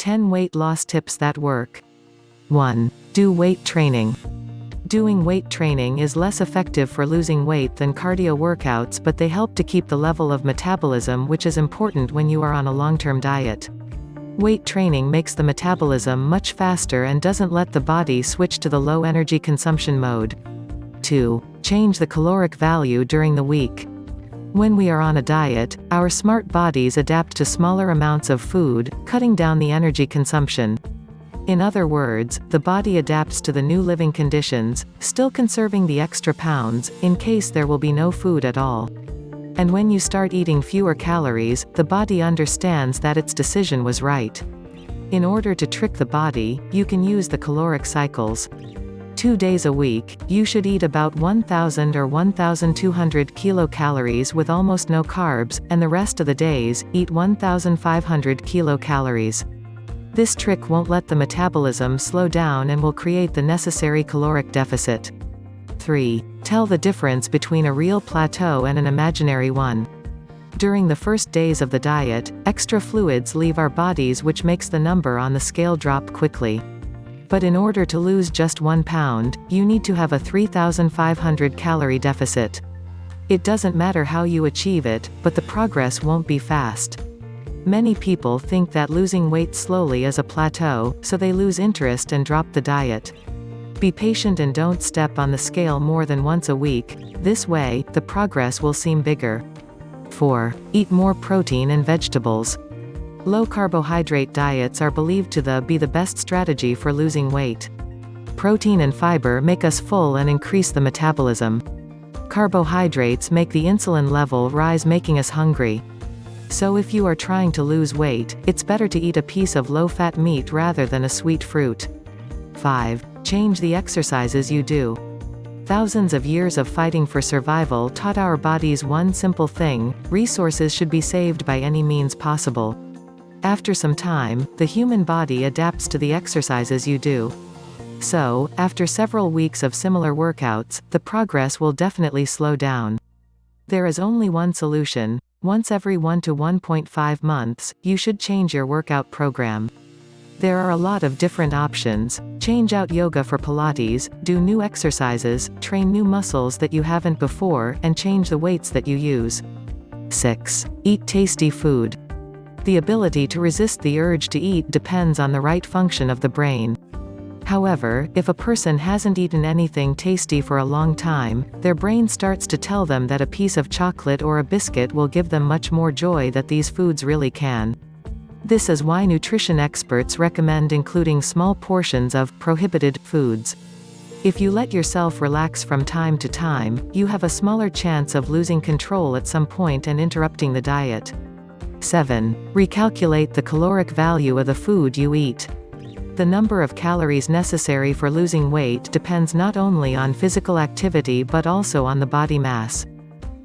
10 weight loss tips that work. 1. Do weight training. Doing weight training is less effective for losing weight than cardio workouts, but they help to keep the level of metabolism, which is important when you are on a long-term diet. Weight training makes the metabolism much faster and doesn't let the body switch to the low energy consumption mode. 2. Change the caloric value during the week. When we are on a diet, our smart bodies adapt to smaller amounts of food, cutting down the energy consumption. In other words, the body adapts to the new living conditions, still conserving the extra pounds, in case there will be no food at all. And when you start eating fewer calories, the body understands that its decision was right. In order to trick the body, you can use the caloric cycles. 2 days a week, you should eat about 1,000 or 1,200 kilocalories with almost no carbs, and the rest of the days, eat 1,500 kilocalories. This trick won't let the metabolism slow down and will create the necessary caloric deficit. 3. Tell the difference between a real plateau and an imaginary one. During the first days of the diet, extra fluids leave our bodies, which makes the number on the scale drop quickly. But in order to lose just 1 pound, you need to have a 3,500 calorie deficit. It doesn't matter how you achieve it, but the progress won't be fast. Many people think that losing weight slowly is a plateau, so they lose interest and drop the diet. Be patient and don't step on the scale more than once a week. This way, the progress will seem bigger. 4. Eat more protein and vegetables. Low-carbohydrate diets are believed to be the best strategy for losing weight. Protein and fiber make us full and increase the metabolism. Carbohydrates make the insulin level rise, making us hungry. So if you are trying to lose weight, it's better to eat a piece of low-fat meat rather than a sweet fruit. 5. Change the exercises you do. Thousands of years of fighting for survival taught our bodies one simple thing: resources should be saved by any means possible. After some time, the human body adapts to the exercises you do. So, after several weeks of similar workouts, the progress will definitely slow down. There is only one solution. Once every 1 to 1.5 months, you should change your workout program. There are a lot of different options. Change out yoga for Pilates, do new exercises, train new muscles that you haven't before, and change the weights that you use. 6. Eat tasty food. The ability to resist the urge to eat depends on the right function of the brain. However, if a person hasn't eaten anything tasty for a long time, their brain starts to tell them that a piece of chocolate or a biscuit will give them much more joy than these foods really can. This is why nutrition experts recommend including small portions of prohibited foods. If you let yourself relax from time to time, you have a smaller chance of losing control at some point and interrupting the diet. 7. Recalculate the caloric value of the food you eat. The number of calories necessary for losing weight depends not only on physical activity but also on the body mass.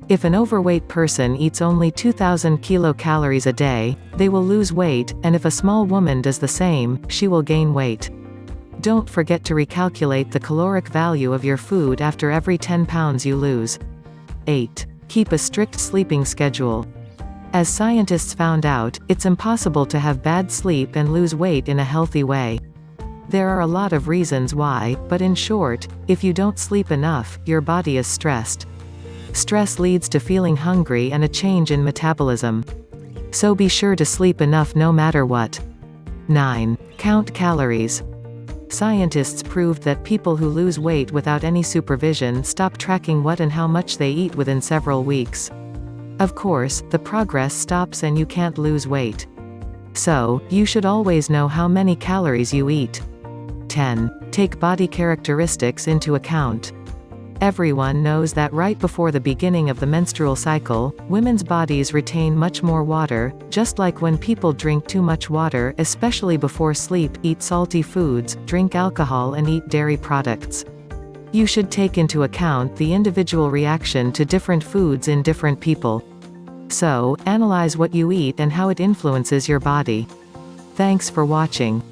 If an overweight person eats only 2,000 kilocalories a day, they will lose weight, and if a small woman does the same, she will gain weight. Don't forget to recalculate the caloric value of your food after every 10 pounds you lose. 8. Keep a strict sleeping schedule. As scientists found out, it's impossible to have bad sleep and lose weight in a healthy way. There are a lot of reasons why, but in short, if you don't sleep enough, your body is stressed. Stress leads to feeling hungry and a change in metabolism. So be sure to sleep enough no matter what. 9. Count calories. Scientists proved that people who lose weight without any supervision stop tracking what and how much they eat within several weeks. Of course, the progress stops and you can't lose weight. So, you should always know how many calories you eat. 10. Take body characteristics into account. Everyone knows that right before the beginning of the menstrual cycle, women's bodies retain much more water, just like when people drink too much water, especially before sleep, eat salty foods, drink alcohol and eat dairy products. You should take into account the individual reaction to different foods in different people. So, analyze what you eat and how it influences your body. Thanks for watching.